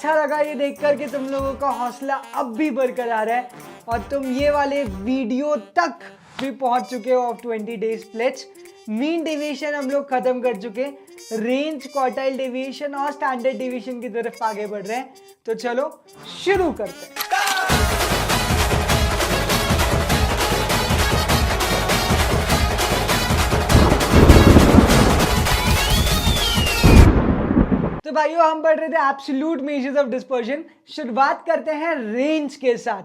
अच्छा लगा ये देखकर कि तुम लोगों का हौसला अब भी बरकरार है और तुम ये वाले वीडियो तक भी पहुंच चुके हो of 20 days pledge. Mean deviation हम लोग खत्म कर चुके, रेंज, क्वार्टाइल डेविएशन और स्टैंडर्ड डेविएशन की तरफ आगे बढ़ रहे हैं। तो चलो शुरू करते हैं। तो भाइयों हम पढ़ रहे थे एब्सोल्यूट मेजर्स ऑफ डिस्पर्जन। शुरुआत करते हैं रेंज के साथ।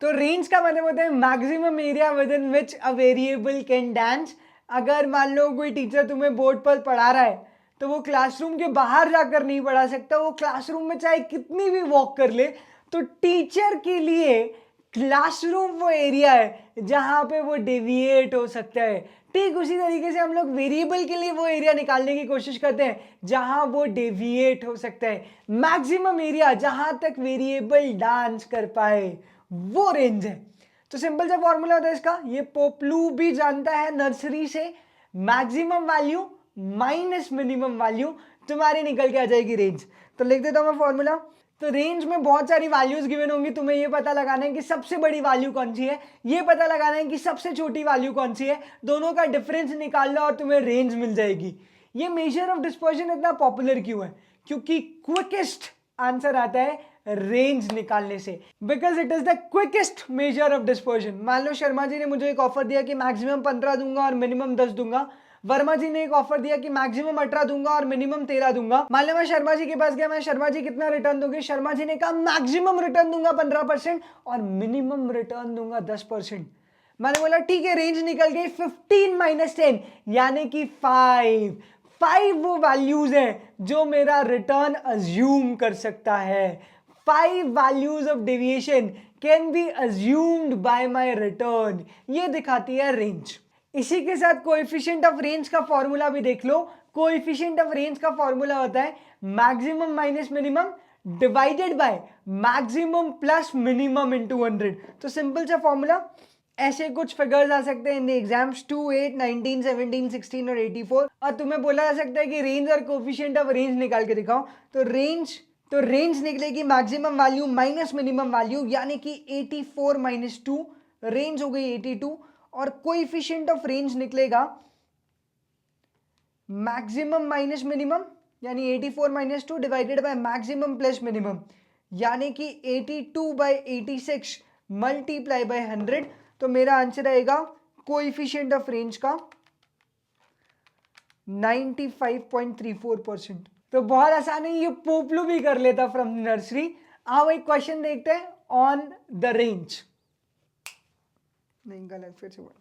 तो रेंज का मतलब होता है maximum area with in which a variable can dance. अगर मान लो कोई टीचर तुम्हें बोर्ड पर पढ़ा रहा है तो वो क्लासरूम के बाहर जाकर नहीं पढ़ा सकता, वो क्लासरूम में चाहे कितनी भी वॉक कर ले। तो टीचर के लिए क्लासरूम वो एरिया है जहां पे वो डेविएट हो सकता है। ठीक उसी तरीके से हम लोग वेरिएबल के लिए वो एरिया निकालने की कोशिश करते हैं जहां वो डेविएट हो सकता है। मैक्सिमम एरिया जहां तक वेरिएबल डांस कर पाए वो रेंज है। तो सिंपल सा फॉर्मूला होता है इसका, ये पोपलू भी जानता है नर्सरी से। Maximum value minus minimum value तुम्हारी निकल के आ जाएगी रेंज। तो लिख देता हूं मैं फॉर्मूला। तो रेंज में बहुत सारी वैल्यूज गिवन होंगी, तुम्हें ये पता लगाना है कि सबसे बड़ी वैल्यू कौन सी है, ये पता लगाना है कि सबसे छोटी वैल्यू कौन सी है, दोनों का डिफरेंस निकाल लो और तुम्हें रेंज मिल जाएगी। ये मेजर ऑफ डिस्पर्जन इतना पॉपुलर क्यों है? क्योंकि क्विकेस्ट आंसर आता है रेंज निकालने से, because it is the quickest major of dispersion. मान लो शर्मा जी ने मुझे एक ऑफर दिया कि मैक्सिमम 15 दूंगा और मिनिमम 10 दूंगा। वर्मा जी ने एक ऑफर दिया कि मैक्सिमम 18 दूंगा और मिनिमम 13 दूंगा। मान लो मैं शर्मा जी के पास गया, मैं शर्मा जी कितना रिटर्न दोगे? शर्मा जी ने कहा मैक्सिमम रिटर्न दूंगा 15% और मिनिमम रिटर्न दूंगा 10%। मैंने बोला ठीक है, रेंज निकल गई 15 माइनस 10 यानी कि 5 वो वैल्यूज हैं जो मेरा रिटर्न अज्यूम कर सकता है। 5 values of deviation can be assumed by my return, ये दिखाती है रेंज। इसी के साथ कोएफिशिएंट ऑफ रेंज का फॉर्मूला भी देख लो। कोएफिशिएंट ऑफ रेंज का फॉर्मूला होता है maximum minus minimum divided by maximum plus minimum into 100। तो सिंपल सा फॉर्मूला, ऐसे कुछ फिगर्स आ सकते हैं इन एग्जाम्स 2, 8, 19, 17, 16 और 84 और तुम्हें बोला जा सकता है कि रेंज और कोएफिशिएंट ऑफ रेंज निकाल के दिखाओ। तो रेंज निकलेगी maximum value minus minimum value यानी कि 84 माइनस 2, रेंज हो गई 82 और कोएफिशिएंट ऑफ रेंज निकलेगा मैक्सिमम माइनस मिनिमम यानी 84 minus 2 divided by maximum plus minimum यानी कि 82 बाय 86 मल्टीप्लाई बाय 100। तो मेरा आंसर आएगा कोएफिशिएंट ऑफ रेंज का 95.34%। तो बहुत आसान है, ये पोपलू भी कर लेता फ्रॉम नर्सरी। आओ एक क्वेश्चन देखते हैं ऑन द रेंज। नहीं, गलत, फिर से बोल।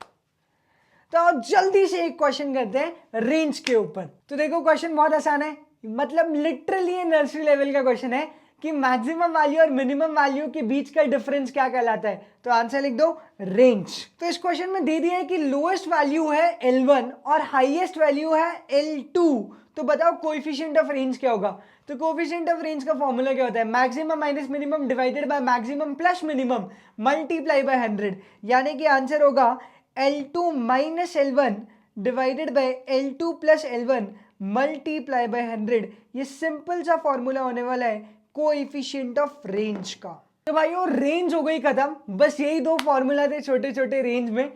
तो अब जल्दी से एक क्वेश्चन करते हैं रेंज के ऊपर। तो देखो क्वेश्चन बहुत आसान है, मतलब लिटरली ये नर्सरी लेवल का क्वेश्चन है कि मैक्सिमम वैल्यू और मिनिमम वैल्यू के बीच का डिफरेंस क्या कहलाता है। तो आंसर लिख दो रेंज। तो इस क्वेश्चन में दे दिया है कि लोएस्ट वैल्यू है L1 और हाईएस्ट वैल्यू है L2। तो बताओ कोएफिशिएंट ऑफ रेंज क्या होगा? तो कोएफिशिएंट ऑफ रेंज का फॉर्मूला क्या होता है? Maximum minus minimum divided by maximum plus minimum multiply by 100 यानी कि आंसर होगा L2 minus L1 divided by L2 plus L1 multiply by 100। ये सिंपल सा फॉर्मूला होने वाला है कोएफिशिएंट ऑफ रेंज का। तो भाइयों रेंज हो गई खत्म, बस यही दो फॉर्मूला थे छोटे छोटे रेंज में।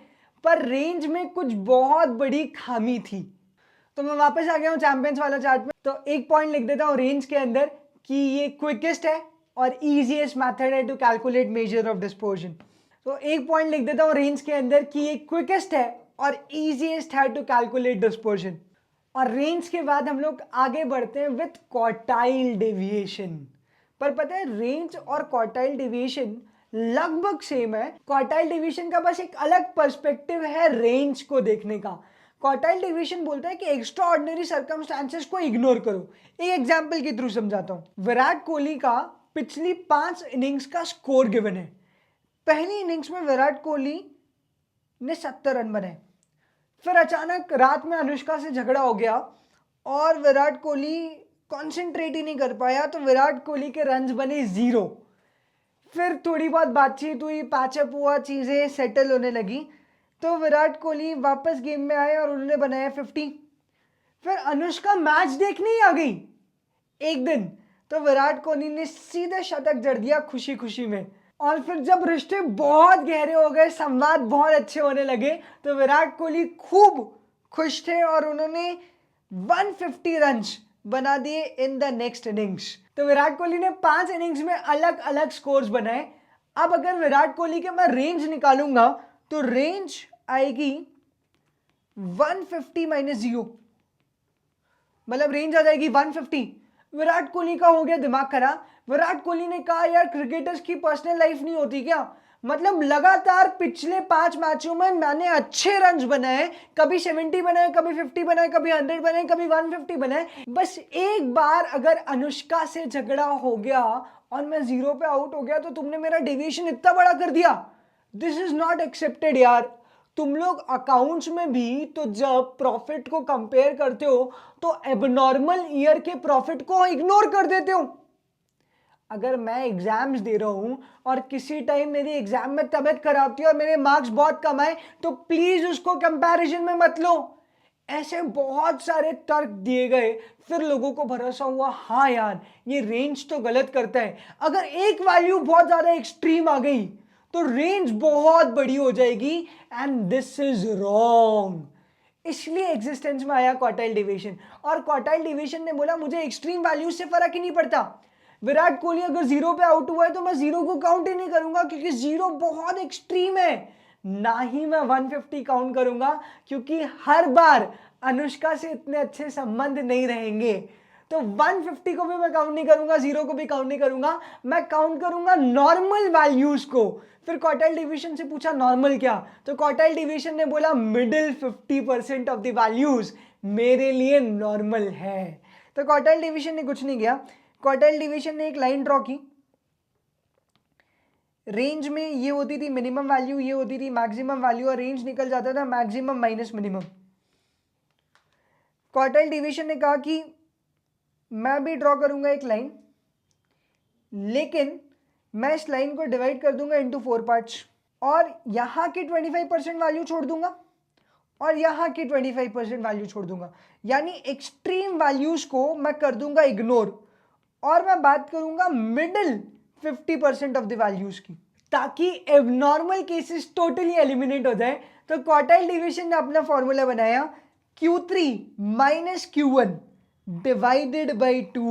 पर रेंज में कुछ बहुत बड़ी खामी थी। तो मैं वापस आ गया हूं चैंपियंस वाला चार्ट में। तो एक पॉइंट लिख देता हूं रेंज के अंदर कि ये क्विकेस्ट है और इजीएस्ट मेथड है to calculate measure of dispersion. तो एक पॉइंट लिख देता हूं रेंज के अंदर कि ये क्विकेस्ट है और इजीएस्ट है टू कैलकुलेट डिस्पर्जन। और रेंज के बाद हम लोग आगे बढ़ते हैं विथ क्वार्टाइल डेविएशन। पर पता है रेंज और क्वार्टाइल डेविएशन लगभग सेम है। क्वार्टाइल डेविएशन का बस एक अलग पर्सपेक्टिव है रेंज को देखने का। क्वार्टाइल डेविएशन बोलता है कि एक्स्ट्रा ऑर्डिनरी सर्कमस्टांसेस को इग्नोर करो। एक एग्जांपल के थ्रू समझाता हूं। विराट कोहली का पिछली 5 इनिंग्स का स्कोर गिवन है। पहली इनिंग्स में विराट कोहली ने 70 रन बनाए, फिर अचानक रात में अनुष्का से झगड़ा हो गया और विराट कोहली कॉन्सेंट्रेट ही नहीं कर पाया, तो विराट कोहली के रन्स बने 0। फिर थोड़ी बहुत बातचीत हुई, पैचअप हुआ, चीज़ें सेटल होने लगी, तो विराट कोहली वापस गेम में आए और उन्होंने बनाया 50। फिर अनुष्का मैच देखने ही आ गई एक दिन, तो विराट कोहली ने सीधे शतक जड़ दिया खुशी खुशी में। और फिर जब रिश्ते बहुत गहरे हो गए, संवाद बहुत अच्छे होने लगे, तो विराट कोहली खूब खुश थे और उन्होंने 150 रन्स बना दिए इन द नेक्स्ट इनिंग्स। तो विराट कोहली ने 5 इनिंग्स में अलग अलग स्कोर्स बनाए। अब अगर विराट कोहली के मैं रेंज निकालूंगा तो रेंज आएगी 150 माइनस 0, मतलब रेंज आ जाएगी 150। विराट कोहली का हो गया दिमाग खराब। विराट कोहली ने कहा यार क्रिकेटर्स की पर्सनल लाइफ नहीं होती क्या, मतलब लगातार पिछले 5 मैचों में मैंने अच्छे रन्स बनाए, कभी 70 बनाए, कभी 50 बनाए, कभी 100 बनाए, कभी 150 बनाए, बस एक बार अगर अनुष्का से झगड़ा हो गया और मैं 0 पे आउट हो गया तो तुमने मेरा डेविएशन इतना बड़ा कर दिया। दिस इज नॉट एक्सेप्टेड यार। तुम लोग अकाउंट्स में भी तो जब प्रॉफिट को कंपेयर करते हो तो एबनॉर्मल ईयर के प्रॉफिट को इग्नोर कर देते हो। अगर मैं एग्जाम्स दे रहा हूं और किसी टाइम मेरी एग्जाम में तबीयत खराब थी और मेरे मार्क्स बहुत कम आए तो प्लीज उसको कंपैरिजन में मत लो। ऐसे बहुत सारे तर्क दिए गए, फिर लोगों को भरोसा हुआ हाँ यार ये रेंज तो गलत करता है। अगर एक वैल्यू बहुत ज्यादा एक्सट्रीम आ गई तो रेंज बहुत बड़ी हो जाएगी एंड दिस इज रॉन्ग। इसलिए एग्जिस्टेंस में आया क्वार्टाइल डेविएशन। और क्वार्टाइल डेविएशन ने बोला मुझे एक्सट्रीम वैल्यूज से फर्क ही नहीं पड़ता। विराट कोहली अगर 0 पे आउट हुआ है तो मैं 0 को काउंट ही नहीं करूंगा क्योंकि 0 बहुत एक्सट्रीम है। ना ही मैं 150 काउंट करूंगा क्योंकि हर बार अनुष्का से इतने अच्छे संबंध नहीं रहेंगे। तो 150 को भी मैं काउंट नहीं करूंगा, 0 को भी काउंट नहीं करूंगा, मैं काउंट करूंगा नॉर्मल वैल्यूज को। फिर क्वार्टाइल डिवीजन से पूछा नॉर्मल क्या, तो क्वार्टाइल डिवीजन ने बोला मिडिल 50% ऑफ द वैल्यूज मेरे लिए नॉर्मल है। तो क्वार्टाइल डिवीजन ने कुछ नहीं किया, क्वार्टाइल डिवीजन ने एक लाइन ड्रॉ की। रेंज में ये होती थी मिनिमम वैल्यू, ये होती थी मैक्सिमम वैल्यू, और रेंज निकल जाता था maximum minus minimum. Quartile division ने कहा कि मैं भी ड्रॉ करूंगा एक लाइन, लेकिन मैं इस लाइन को डिवाइड कर दूंगा इनटू 4 पार्ट्स, और यहां की 25% वैल्यू छोड़ दूंगा और यहां की 25% वैल्यू छोड़ दूंगा। यानी एक्सट्रीम वैल्यूज को मैं कर दूंगा इग्नोर और मैं बात करूंगा मिडिल 50% ऑफ द वैल्यूज की, ताकि एबनॉर्मल केसेस टोटली एलिमिनेट हो जाए। तो क्वार्टाइल डिवीजन ने अपना फॉर्मूला बनाया Q3 minus Q1 divided by 2।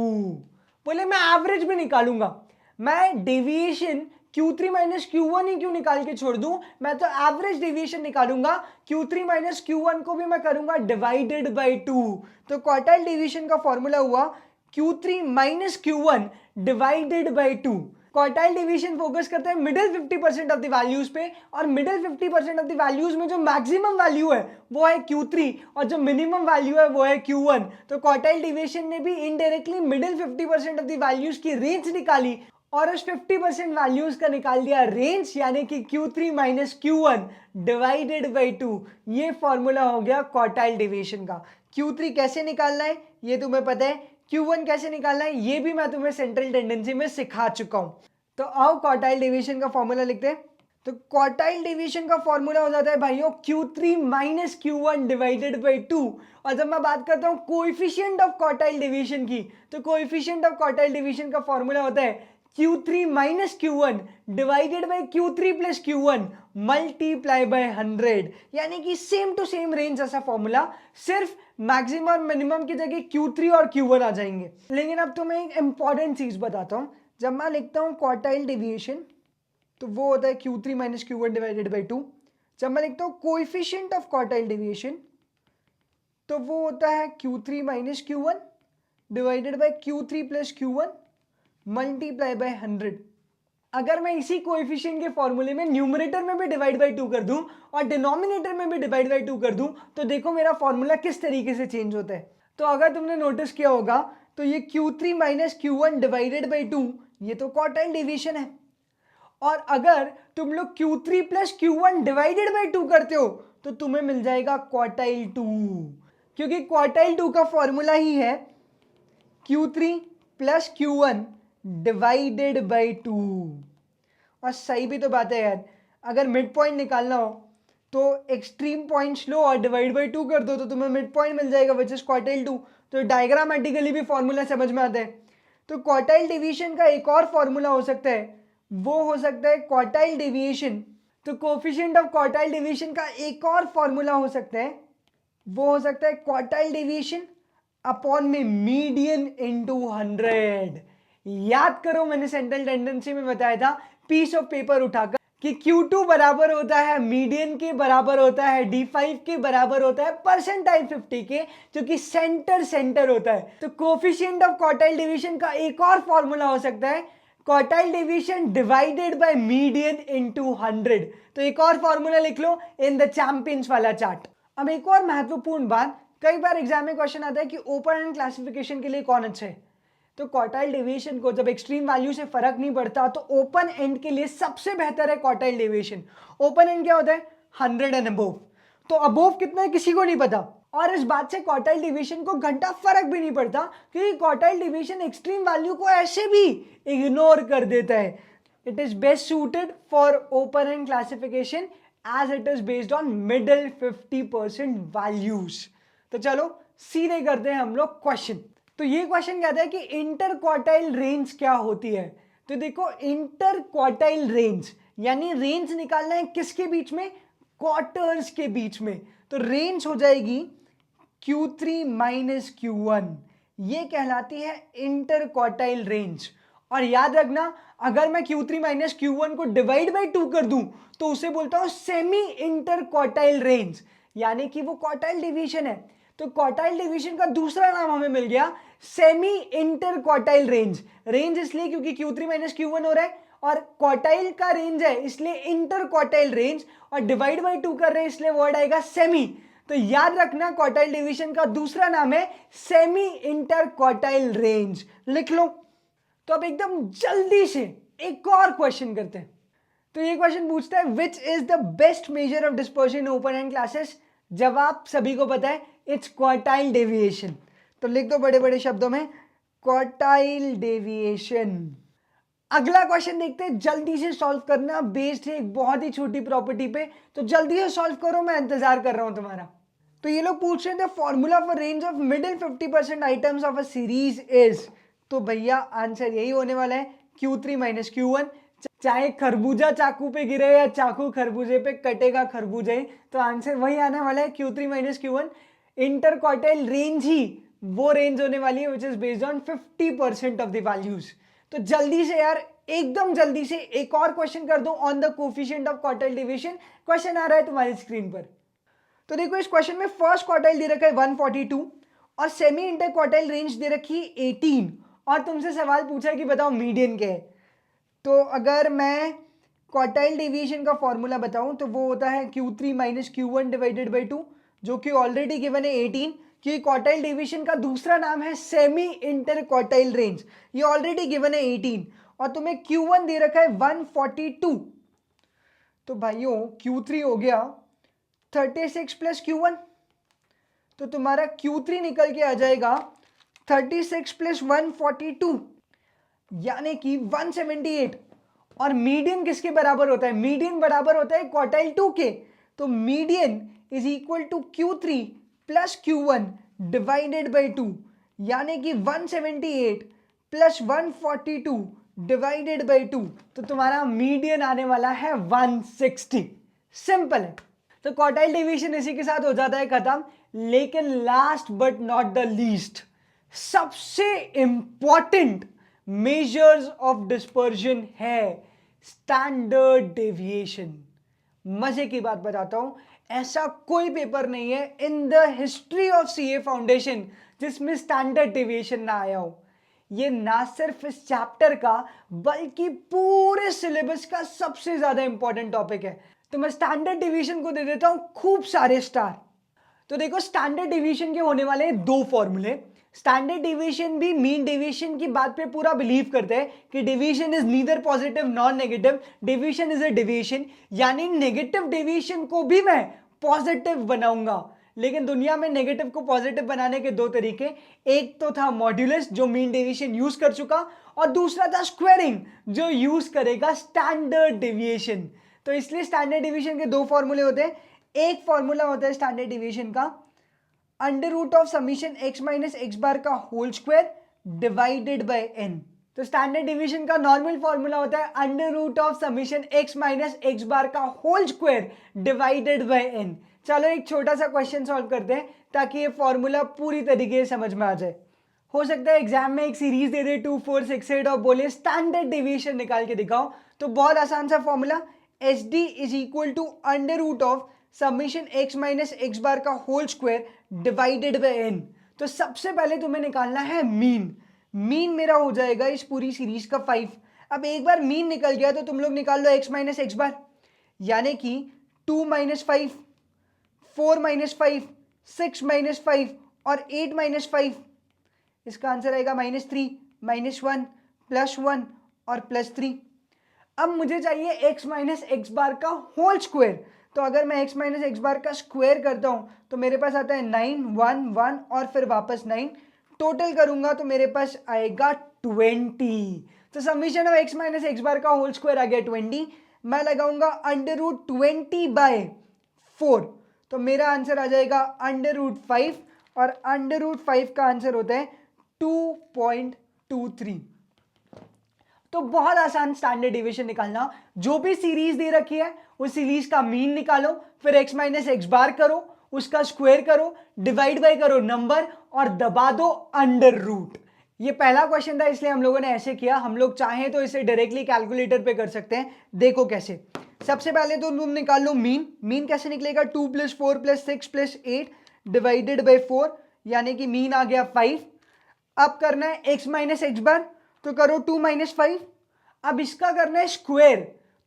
बोले मैं एवरेज भी निकालूंगा, मैं डेविएशन Q3 माइनस Q1 ही क्यों निकाल के छोड़ दूं, मैं तो एवरेज डेविएशन निकालूंगा। Q3 माइनस Q1 को भी मैं करूंगा डिवाइडेड बाई 2। तो क्वार्टाइल डिवीजन का फॉर्मूला हुआ Q3 minus Q1 divided by 2। Quartile division focus करते हैं मिडिल 50% ऑफ द वैल्यूज पे, और मिडिल 50% ऑफ द वैल्यूज में जो मैक्सिमम वैल्यू है वो है Q3 और जो मिनिमम वैल्यू है वो है Q1। तो क्वार्टाइल डिवीजन ने भी indirectly middle 50% of the values की रेंज निकाली और उस 50% वैल्यूज का निकाल दिया रेंज, यानी कि Q3 minus Q1 divided by 2। ये फॉर्मूला हो गया क्वार्टाइल डिवीजन का। Q3 कैसे निकालना है ये तुम्हें पता है, Q1 कैसे निकालना है ये भी मैं तुम्हें सेंट्रल टेंडेंसी में सिखा चुका हूं। तो आओ क्वार्टाइल डिवीजन का फॉर्मूला लिखते हैं। तो क्वार्टाइल डिवीजन का फॉर्मूला हो जाता है भाइयों Q3 minus Q1 divided by 2। और जब मैं बात करता हूं कोएफिशिएंट ऑफ क्वार्टाइल डिवीजन की, तो कोएफिशिएंट ऑफ क्वार्टाइल डिवीजन का फॉर्मूला होता है Q3 minus Q1 divided by Q3 plus Q1 multiply by 100। यानी कि सेम टू सेम रेंज जैसा फॉर्मूला, सिर्फ मैक्सिमम और मिनिमम की जगह Q3 और Q1 आ जाएंगे। लेकिन अब तो मैं एक इंपॉर्टेंट चीज बताता हूं, जब मैं लिखता हूं क्वार्टाइल डेविएशन तो वो होता है Q3 minus Q1 divided by 2। जब मैं लिखता हूं कोएफिशिएंट ऑफ क्वार्टाइल डेविएशन तो वो होता है Q3 minus Q1 divided by Q3 plus Q1 multiply by 100। अगर मैं इसी कोएफिशिएंट के फॉर्मूले में न्यूमरेटर में भी डिवाइड बाई 2 कर दूं और डिनोमिनेटर में भी डिवाइड बाई 2 कर दूं तो देखो मेरा फॉर्मूला किस तरीके से चेंज होता है। तो अगर तुमने नोटिस किया होगा तो ये Q3 minus Q1 divided by 2 ये तो क्वार्टाइल डिवीजन है, और अगर तुम लोग Q3 plus Q1 divided by 2 करते हो तो तुम्हें मिल जाएगा क्वार्टाइल 2, क्योंकि क्वार्टाइल 2 का फॉर्मूला ही है Q3 plus Q1 divided by 2। और सही भी तो बात है यार, अगर मिड पॉइंट निकालना हो तो एक्सट्रीम पॉइंट्स लो और डिवाइड बाई 2 कर दो तो तुम्हें मिड पॉइंट मिल जाएगा विच इज क्वार्टाइल 2। तो डायग्रामेटिकली भी फॉर्मूला समझ में आता है। तो क्वार्टाइल डेविएशन का एक और फॉर्मूला हो सकता है, वो हो सकता है क्वार्टाइल डेविएशन। तो कोफिशिएंट ऑफ क्वार्टाइल डेविएशन का एक और फॉर्मूला हो सकता है, वो हो सकता है क्वार्टाइल डेविएशन अपॉन में मीडियन इनटू 100। याद करो मैंने सेंट्रल टेंडेंसी में बताया था, पीस ऑफ पेपर उठाकर, कि Q2 बराबर होता है मीडियन के बराबर होता है D5 के बराबर होता है परसेंटाइल 50 के, जो कि सेंटर होता है। तो कोफिशिएंट ऑफ क्वार्टाइल डेविएशन का एक और फॉर्मूला हो सकता है quartile deviation divided by median into 100। तो एक और फॉर्मूला लिख लो इन द चैंपियंस वाला चार्ट। अब एक और महत्वपूर्ण बात, कई बार एग्जाम में क्वेश्चन आता है कि ओपन एंड क्लासिफिकेशन के लिए कौन अच्छा है। तो क्वार्टाइल डेविएशन को जब एक्सट्रीम वैल्यू से फर्क नहीं पड़ता तो ओपन एंड के लिए सबसे बेहतर है क्वार्टाइल डेविएशन। ओपन एंड क्या होता है? 100 एंड अबोव। तो अबोव कितना है किसी को नहीं पता, और इस बात से क्वार्टाइल डेविएशन को घंटा फर्क भी नहीं पड़ता, क्योंकि क्वार्टाइल डेविएशन एक्सट्रीम वैल्यू को ऐसे भी इग्नोर कर देता है। It is best suited for open end classification as it is based on middle 50% values. तो चलो सीधे करते हैं हम लोग क्वेश्चन। तो ये क्वेश्चन कहता है कि इंटर क्वार्टाइल रेंज क्या होती है। तो देखो, इंटर क्वार्टाइल रेंज यानी रेंज निकालना है किसके बीच में? क्वार्टर्स के बीच में। तो रेंज हो जाएगी Q3 माइनस Q1, ये कहलाती है इंटर क्वार्टाइल रेंज। और याद रखना, अगर मैं Q3 माइनस Q1 को डिवाइड बाई 2 कर दूं तो उसे बोलता हूं सेमी इंटर क्वार्टाइल रेंज, यानी कि वो क्वार्टाइल डिवीजन है। तो क्वार्टाइल डिवीजन का दूसरा नाम हमें मिल गया semi inter quartile range. Range इसलिए क्योंकि Q3 माइनस Q1 हो रहा है, और क्वार्टाइल का रेंज है इसलिए इंटर क्वार्टाइल रेंज, और डिवाइड बाई 2 कर रहे हैं इसलिए वर्ड आएगा सेमी। तो याद रखना, क्वार्टाइल डिवीजन का दूसरा नाम है सेमी इंटर क्वार्टाइल रेंज, लिख लो। तो अब एकदम जल्दी से एक और क्वेश्चन करते हैं। तो ये क्वेश्चन पूछता है which is the best measure of dispersion in open and classes. जवाब सभी को पता है, इट्स क्वार्टाइल डेविएशन। तो लिख दो बड़े बड़े शब्दों में, क्वार्टाइल डेविएशन। अगला क्वेश्चन देखते हैं, जल्दी से सॉल्व करना, बेस्ड है एक बहुत ही छोटी प्रॉपर्टी पे। तो जल्दी से सॉल्व करो, मैं इंतजार कर रहा हूं तुम्हारा। तो ये लोग पूछ रहे थे formula for range of middle 50% items of a series is. तो भैया आंसर यही होने वाला है Q3 माइनस Q1। चाहे खरबूजा चाकू पे गिरे या चाकू खरबूजे पे कटेगा खरबूजे, तो आंसर वही आने वाला है Q3 minus Q1। Interquartile range ही वो रेंज होने वाली है which is based on 50% of the values. तो जल्दी से यार, एकदम जल्दी से एक और क्वेश्चन कर दो on the coefficient of quartile division. Question आ रहा है तुम्हारी स्क्रीन पर। तो देखो, इस क्वेश्चन में फर्स्ट क्वार्टाइल दे रखा है 142 और सेमी इंटर क्वार्टाइल रेंज दे रखी है 18, और तुमसे सवाल पूछा है कि बताओ मीडियन क्या है। तो अगर मैं क्वार्टाइल डेविएशन का फॉर्मूला बताऊं तो वो होता है Q3 minus Q1 divided by 2, जो कि ऑलरेडी गिवन है 18, कि क्वार्टाइल डेविएशन का दूसरा नाम है सेमी इंटर क्वार्टाइल रेंज, ये ऑलरेडी गिवन है 18, और तुम्हें Q1 दे रखा है 142। तो भाइयों Q3 हो गया 36 प्लस Q1, तो तुम्हारा Q3 निकल के आ जाएगा 36 प्लस 142, यानी कि 178। और मीडियन किसके बराबर होता है? मीडियन बराबर होता है क्वार्टाइल 2 के। तो median is equal to Q3 plus Q1 divided by 2, यानी कि 178 प्लस 142 डिवाइडेड बाई 2। तो तुम्हारा मीडियन आने वाला है 160। सिंपल है। तो क्वार्टाइल डिवीजन इसी के साथ हो जाता है खत्म। लेकिन last but not the least, सबसे इंपॉर्टेंट मेजर्स ऑफ डिस्पर्जन है स्टैंडर्ड डेविएशन। मजे की बात बताता हूं, ऐसा कोई पेपर नहीं है in the history of CA foundation जिसमें स्टैंडर्ड डेविएशन ना आया हो। ये ना सिर्फ इस चैप्टर का बल्कि पूरे सिलेबस का सबसे ज्यादा इंपॉर्टेंट टॉपिक है। तो मैं स्टैंडर्ड डेविएशन को दे देता हूं खूब सारे स्टार। तो देखो, स्टैंडर्ड डेविएशन के होने वाले हैं दो फॉर्मूले। स्टैंडर्ड डेविएशन भी मीन डेविएशन की बात पे पूरा बिलीव करते हैं कि deviation is neither positive non negative, deviation is a deviation, यानी नेगेटिव डेविएशन को भी मैं पॉजिटिव बनाऊंगा। लेकिन दुनिया में नेगेटिव को पॉजिटिव बनाने के दो तरीके, एक तो था मॉड्यूलस जो मीन डेविएशन यूज कर चुका, और दूसरा था स्क्वेयरिंग जो यूज करेगा स्टैंडर्ड डेविएशन। तो इसलिए स्टैंडर्ड डेविएशन के दो फॉर्मूले होते हैं। एक फॉर्मूला होता है स्टैंडर्ड डेविएशन का under root of summation x minus x bar का whole square divided by n। तो स्टैंडर्ड डिवीजन का नॉर्मल फॉर्मूला होता है under root of summation x minus x bar का whole square divided by n। चलो एक छोटा सा क्वेश्चन सॉल्व करते हैं ताकि ये फॉर्मूला पूरी तरीके से समझ में आ जाए। हो सकता है एग्जाम में एक सीरीज दे दे 2 4 6 8 और बोले स्टैंडर्ड डेविएशन निकाल के दिखाओ, तो बहुत आसान सा formula H D is equal to under root of summation x minus x bar का whole square divided by n। तो सबसे पहले तुम्हें निकालना है मीन। मीन मेरा हो जाएगा इस पूरी सीरीज का 5। अब एक बार मीन निकल गया तो तुम लोग निकाल लो x माइनस एक्स बार, यानी कि 2 माइनस 5, 4 माइनस 5, 6 माइनस 5 और 8 माइनस 5। इसका आंसर आएगा -3, -1, +1 और +3। अब मुझे चाहिए x माइनस एक्स बार का होल स्क्वायर। तो अगर मैं x माइनस एक्स बार का स्क्वायर करता हूं तो मेरे पास आता है 9, 1, 1 और फिर वापस 9। टोटल करूंगा तो मेरे पास आएगा 20। तो summation of x minus x bar का होल स्क्वायर आ गया 20। मैं लगाऊंगा अंडर रूट 20/4, तो मेरा आंसर आ जाएगा अंडर रूट 5 और अंडर रूट 5 का आंसर होता है 2.23। तो बहुत आसान स्टैंडर्ड डेविएशन निकालना। जो भी सीरीज दे रखी है उस सीरीज का मीन निकालो, फिर x माइनस एक्स बार करो, उसका स्क्वायर करो, डिवाइड बाय करो नंबर और दबा दो अंडर रूट। ये पहला क्वेश्चन था इसलिए हम लोगों ने ऐसे किया। हम लोग चाहें तो इसे डायरेक्टली कैलकुलेटर पे कर सकते हैं। देखो कैसे। सबसे पहले तो तुम निकाल लो मीन। मीन कैसे निकलेगा? 2 + 4 + 6 + 8 डिवाइडेड बाय 4, यानी कि मीन आ गया 5। अब करना है x माइनस एक्स बार, तो करो 2 - 5। अब इसका करना है स्क्वायर,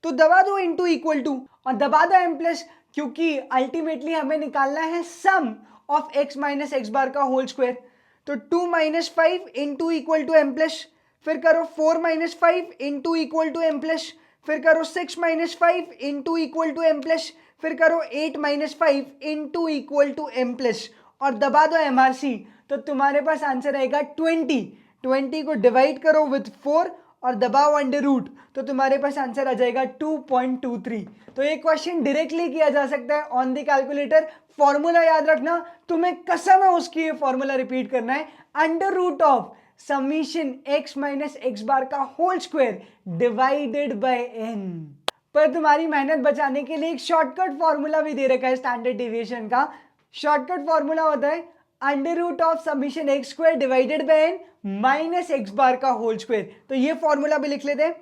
तो दबा दो इंटू इक्वल टू और दबा दो m प्लस, क्योंकि अल्टीमेटली हमें निकालना है sum of x minus x bar का होल स्क्वायर। तो 2 - 5 into equal to m plus, फिर करो 4 - 5 into equal to m plus, फिर करो 6 - 5 into equal to m plus, फिर करो 8 - 5 into equal to m plus और दबा दो MRC। तो तुम्हारे पास आंसर आएगा 20। 20 को डिवाइड करो विथ 4 और दबाओ अंडर रूट, तो तुम्हारे पास आंसर आ जाएगा 2.23। तो ये क्वेश्चन डायरेक्टली किया जा सकता है ऑन द कैलकुलेटर। फॉर्मूला याद रखना, तुम्हें कसम है उसकी ये फॉर्मूला रिपीट करना है। Under root of summation x minus x bar का whole square divided by n। पर तुम्हारी मेहनत बचाने के लिए एक शॉर्टकट फॉर्मूला भी दे रखा है स्टैंडर्ड डेविएशन का। शॉर्टकट फॉर्मूला होता है under root of summation x square divided by n minus x bar का होल स्क्वायर। तो ये फॉर्मूला भी लिख लेते हैं।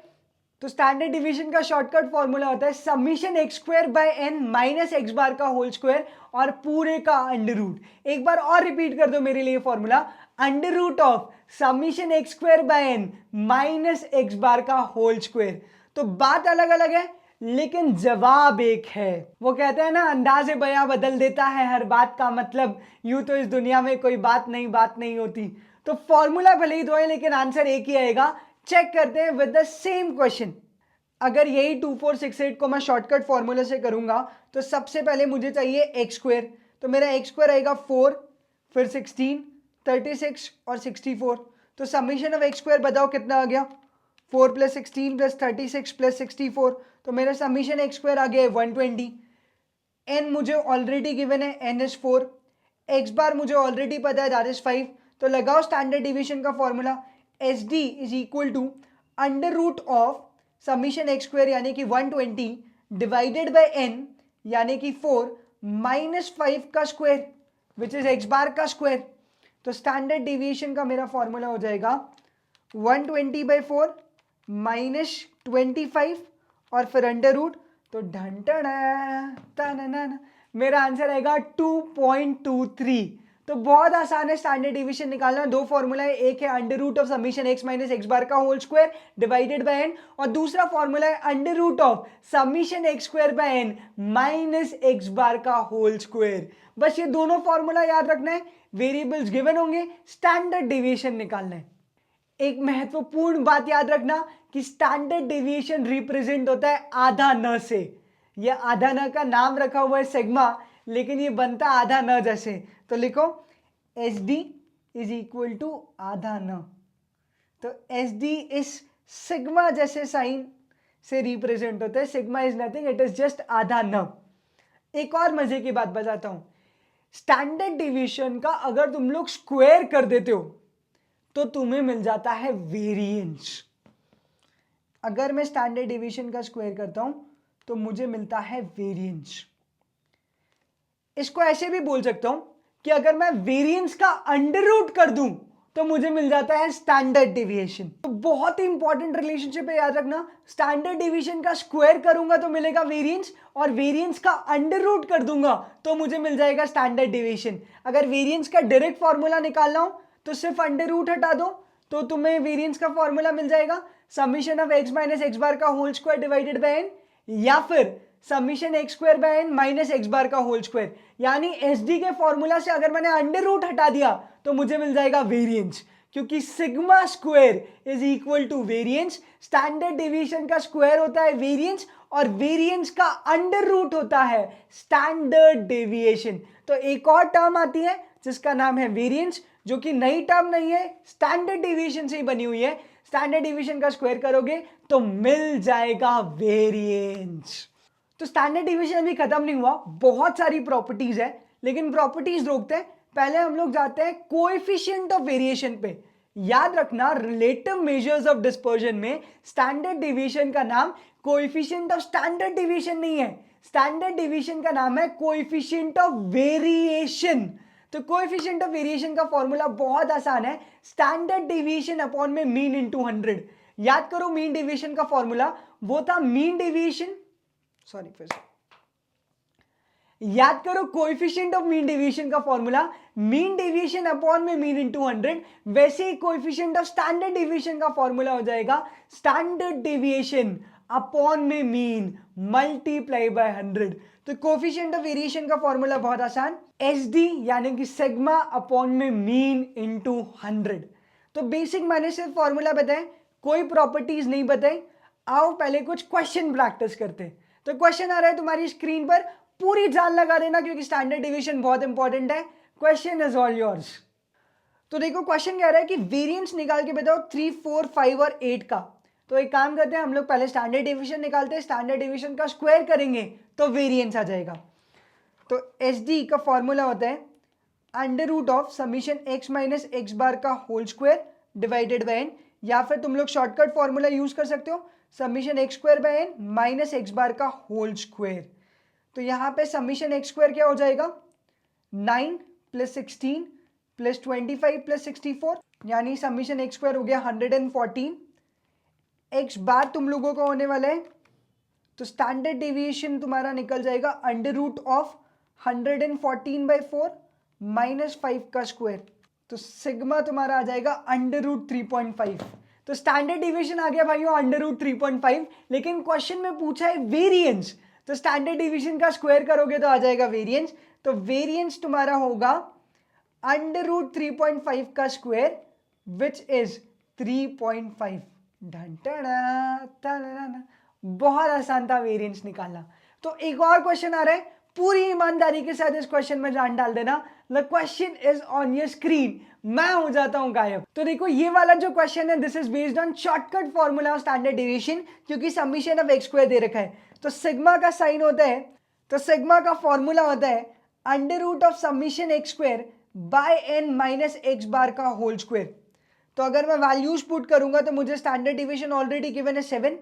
तो स्टैंडर्ड डिवीजन का शॉर्टकट फॉर्मूला होता है summation x square by n minus x bar का होल स्क्वायर और पूरे का अंडर रूट। एक बार और रिपीट कर दो मेरे लिए formula, under root of summation x square by n minus x bar का होल स्क्वायर। तो बात अलग अलग है लेकिन जवाब एक है। वो कहते हैं ना, अंदाज़े बयां बदल देता है हर बात का मतलब। यूं तो इस दुनिया में कोई बात नहीं होती। तो फॉर्मूला भले ही दो है लेकिन आंसर एक ही आएगा। चेक करते हैं विद द सेम क्वेश्चन। अगर यही 2 4 6 8 को मैं शॉर्टकट फॉर्मूला से करूंगा तो सबसे पहले मुझे चाहिए एक्स स्क्वायर। तो मेरा एक्स स्क्वायर आएगा 4, फिर 16, 36 और 64। तो समीशन ऑफ एक्स स्क्वायर बताओ कितना आ गया? 4 + 16 + 36 + 64। तो मेरा समीशन एक्स स्क्वायर आ गया 120। n मुझे ऑलरेडी गिवन है, n इज 4। एक्स बार मुझे ऑलरेडी पता है, दैट इज 5। तो लगाओ स्टैंडर्ड डिवीजन का formula, H D is equal to under root of summation x square यानी कि 120 डिवाइडेड बाय n यानी कि 4 माइनस 5 का square which is x bar का स्क्वायर। तो स्टैंडर्ड डिविएशन का मेरा फॉर्मूला हो जाएगा 120/4 - 25 और फिर अंडर रूट। तो मेरा आंसर आएगा 2.23। तो बहुत आसान है स्टैंडर्ड डिवीजन निकालना। दो फॉर्मूला है, एक है under root of summation x minus x bar का whole square divided by n और दूसरा फॉर्मूला है under root of summation x square by n minus x bar का होल स्क्वायर। बस ये दोनों फॉर्मूला याद रखना है। वेरिएबल्स गिवन होंगे, स्टैंडर्ड डेविएशन निकालना है। एक महत्वपूर्ण बात याद रखना कि स्टैंडर्ड डेविएशन रिप्रेजेंट होता है आधा न से। यह आधा न का नाम रखा हुआ है सिग्मा, लेकिन ये बनता आधा न जैसे। तो लिखो H D is equal to आधा न। तो एच डी इस सिग्मा जैसे साइन से रिप्रेजेंट होता है। Sigma is nothing, it is just आधा न। एक और मजे की बात बताता हूं, स्टैंडर्ड डेविएशन का अगर तुम लोग स्क्वायर कर देते हो तो तुम्हें मिल जाता है वेरिएंस। अगर मैं स्टैंडर्ड डेविएशन का स्क्वायर करता हूं तो मुझे मिलता है वेरिएंस। इसको ऐसे भी बोल सकता हूं कि अगर मैं वेरिएंस का अंडर रूट कर दूं तो मुझे मिल जाता है स्टैंडर्ड डेविएशन। तो बहुत ही इंपॉर्टेंट रिलेशनशिप है, याद रखना। स्टैंडर्ड डेविएशन का स्क्वायर करूंगा तो मिलेगा वेरिएंस, और वेरिएंस का अंडर रूट कर दूंगा तो मुझे मिल जाएगा स्टैंडर्ड डेविएशन। अगर वेरिएंस का डायरेक्ट फॉर्मूला निकालना हो तो सिर्फ अंडर रूट हटा दो तो तुम्हें वेरिएंस का फॉर्मूला मिल जाएगा summation of x minus x bar का whole square divided by n, या फिर summation x square by n minus x bar का होल स्क्वायर। यानी एस डी के फॉर्मूला से अगर मैंने अंडर रूट हटा दिया तो मुझे मिल जाएगा वेरिएंस, क्योंकि sigma square is equal to variance. Standard deviation का स्क्वायर होता है वेरिएंस, और वेरिएंस का अंडर रूट होता है स्टैंडर्ड डेविएशन। तो एक और टर्म आती है जिसका नाम है वेरिएंस, जो कि नई टर्म नहीं है, स्टैंडर्ड डेविएशन से ही बनी हुई है। स्टैंडर्ड डेविएशन का स्क्वायर करोगे तो मिल जाएगा वेरिएंस। तो स्टैंडर्ड डेविएशन अभी खत्म नहीं हुआ, बहुत सारी प्रॉपर्टीज है, लेकिन प्रॉपर्टीज रोकते हैं। पहले हम लोग जाते हैं कोएफिशिएंट ऑफ वेरिएशन पे। याद रखना, रिलेटिव मेजर्स ऑफ डिस्पर्जन में स्टैंडर्ड डेविएशन का नाम कोएफिशिएंट ऑफ स्टैंडर्ड डेविएशन नहीं है, स्टैंडर्ड डेविएशन का नाम है कोएफिशिएंट ऑफ वेरिएशन। तो कोएफिशिएंट ऑफ वेरिएशन का फॉर्मूला बहुत आसान है, स्टैंडर्ड डेविएशन अपॉन में मीन इनटू 100। याद करो, मीन डेविएशन का फॉर्मूला वो था मीन डेविएशन, सॉरी फिर से याद करो, कोएफिशिएंट ऑफ मीन डेविएशन का फॉर्मूला मीन डेविएशन अपॉन में मीन इनटू 100। वैसे ही कोएफिशिएंट ऑफ स्टैंडर्ड डेविएशन का फॉर्मूला हो जाएगा स्टैंडर्ड डेविएशन अपॉन में मीन मल्टीप्लाई बाय 100। तो कोएफिशिएंट ऑफ वेरिएशन का फॉर्मूला बहुत आसान, एस डी यानी कि सिग्मा अपॉन में मीन इनटू 100। तो बेसिक मैंने सिर्फ फॉर्मूला बताए, कोई प्रॉपर्टीज नहीं बताई। आओ पहले कुछ क्वेश्चन प्रैक्टिस करते हैं। तो क्वेश्चन आ रहा है तुम्हारी स्क्रीन पर, पूरी जान लगा देना क्योंकि स्टैंडर्ड डेविएशन बहुत इंपॉर्टेंट है। Question is all yours. तो देखो क्वेश्चन कह रहा है कि वेरिएंस निकाल के बताओ 3, 4, 5 और 8 का। तो एक काम करते हैं, हम लोग पहले स्टैंडर्ड डेविएशन निकालते हैं, स्टैंडर्ड डेविएशन का स्क्वायर करेंगे तो वेरिएंस आ जाएगा। तो एस डी का फॉर्मूला होता है under root of summation x minus x bar का whole square divided by n, या फिर तुम लोग शॉर्टकट फॉर्मूला यूज कर सकते हो summation x square by n minus x bar का होल स्क्वायर। तो यहाँ पे समीशन एक्स स्क्वायर क्या हो जाएगा 9 प्लस 16 प्लस 25 प्लस 64, यानी समीशन एक्स स्क्वायर हो गया 114। एक्स बार तुम लोगों को होने वाला है, तो स्टैंडर्ड डेविएशन तुम्हारा निकल जाएगा under root of 114 by 4 minus 5 का स्क्वायर। तो सिग्मा तुम्हारा आ जाएगा अंडर रूट 3.5। तो स्टैंडर्ड डेविएशन आ गया भाइयों अंडर रूट 3.5, लेकिन क्वेश्चन में पूछा है वेरिएंस, तो स्टैंडर्ड डेविएशन का स्क्वायर करोगे तो आ जाएगा वेरिएंस। तो वेरिएंस तुम्हारा होगा अंडर रूट 3.5 का स्क्वायर विच इज 3.5। बहुत आसान था वेरिएंस निकालना। तो एक और क्वेश्चन आ रहा है, पूरी ईमानदारी के साथ इस क्वेश्चन में जान डाल देना। The question is on your screen, मैं हो जाता हूं गायब। तो देखो ये वाला जो क्वेश्चन है this is based on shortcut formula of standard deviation, क्योंकि समीशन ऑफ एक्स स्क्वायर दे रखा है। तो सिग्मा का साइन होता है, तो सिग्मा का फॉर्मूला होता है under root of summation x square by n minus x bar का होल स्क्वायर। तो अगर मैं वैल्यूज पुट करूंगा तो मुझे स्टैंडर्ड डेविएशन ऑलरेडी गिवन है 7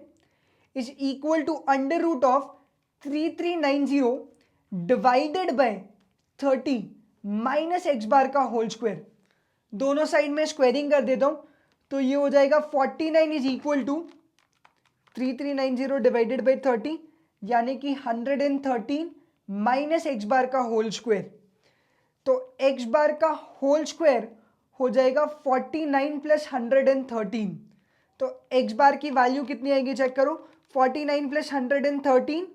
is equal to under root of 3390 divided by 30 minus x bar का होल स्क्वायर। दोनों साइड में स्क्वायरिंग कर देता हूं तो ये हो जाएगा 49 is equal to 3390 divided by 30, यानी कि 113 माइनस एक्स बार का होल स्क्वायर। तो एक्स बार का होल स्क्वायर हो जाएगा 49 प्लस 113। तो एक्स बार की वैल्यू कितनी आएगी चेक करो, 49 प्लस 113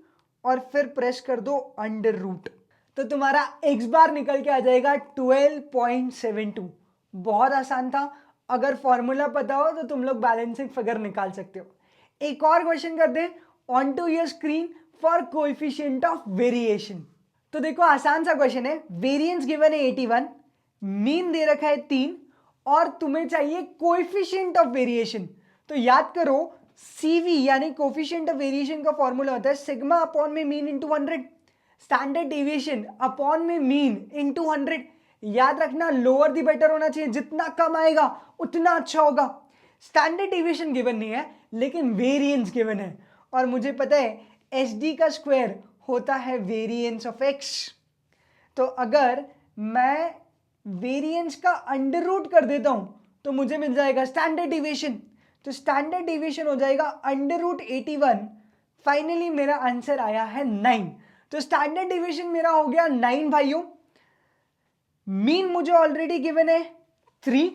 और फिर प्रेस कर दो अंडर रूट, तो तुम्हारा एक्स बार निकल के आ जाएगा 12.72। बहुत आसान था, अगर फॉर्मूला पता हो तो तुम लोग बैलेंसिंग फिगर निकाल सकते हो। एक और क्वेश्चन कर दे on to your screen for coefficient of variation. तो देखो आसान सा क्वेश्चन है, वेरिएंस गिवन है 81, मीन दे रखा है 3 और तुम्हें चाहिए कोएफिशिएंट ऑफ वेरिएशन। तो याद करो CV यानी कोएफिशिएंट ऑफ वेरिएशन का फॉर्मूला होता है सिग्मा अपॉन में mean into 100, standard deviation upon में मीन इंटू 100। याद रखना लोअर दी बेटर होना चाहिए, जितना कम आएगा उतना अच्छा होगा। स्टैंडर्ड डिविएशन गिवन नहीं है लेकिन वेरिएंस गिवन है, और मुझे पता है एच डी का स्क्वायर होता है वेरिएंस ऑफ एक्स। तो अगर मैं वेरिएंस का अंडर रूट कर देता हूं तो मुझे मिल जाएगा स्टैंडर्ड डिविएशन। तो स्टैंडर्ड डिविएशन हो जाएगा अंडर रूट 81। फाइनली मेरा आंसर आया है 9। तो स्टैंडर्ड डिविएशन मेरा हो गया 9 भाइयों। मीन मुझे ऑलरेडी गिवन है 3,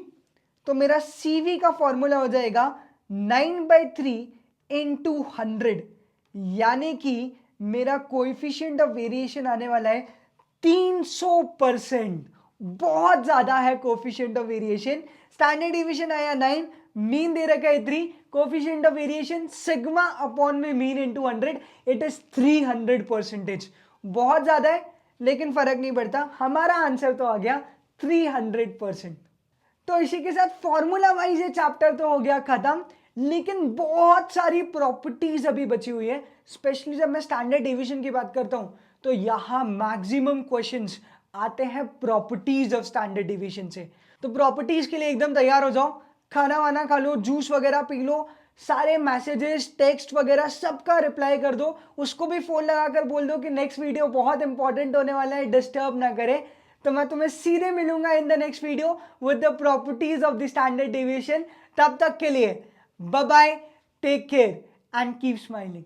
तो मेरा सीवी का फॉर्मूला हो जाएगा 9/3 इंटू 100, यानी कि मेरा कोएफिशिएंट ऑफ वेरिएशन आने वाला है 300%। बहुत ज्यादा है coefficient of variation. Standard deviation आया 9, मीन दे रखा है 3, coefficient of variation sigma upon में मीन इंटू 100, इट इज 300%। बहुत ज्यादा है लेकिन फर्क नहीं पड़ता, हमारा आंसर तो आ गया 300%। तो इसी के साथ फॉर्मूला वाइज ये चैप्टर तो हो गया खत्म, लेकिन बहुत सारी प्रॉपर्टीज अभी बची हुई है। स्पेशली जब मैं स्टैंडर्ड डिवीजन की बात करता हूं तो यहां मैक्सिमम क्वेश्चंस आते हैं प्रॉपर्टीज ऑफ स्टैंडर्ड डिवीजन से। तो प्रॉपर्टीज के लिए एकदम तैयार हो जाओ, खाना वाना खा लो, जूस वगैरह पी लो, सारे मैसेजेस टेक्स्ट वगैरह सबका रिप्लाई कर दो, उसको भी फोन लगाकर बोल दो कि नेक्स्ट वीडियो बहुत इंपॉर्टेंट होने वाला है, डिस्टर्ब ना करे। तो मैं तुम्हें सीधे मिलूंगा in the next video with the properties of the standard deviation. तब तक के लिए bye bye, take care and keep smiling.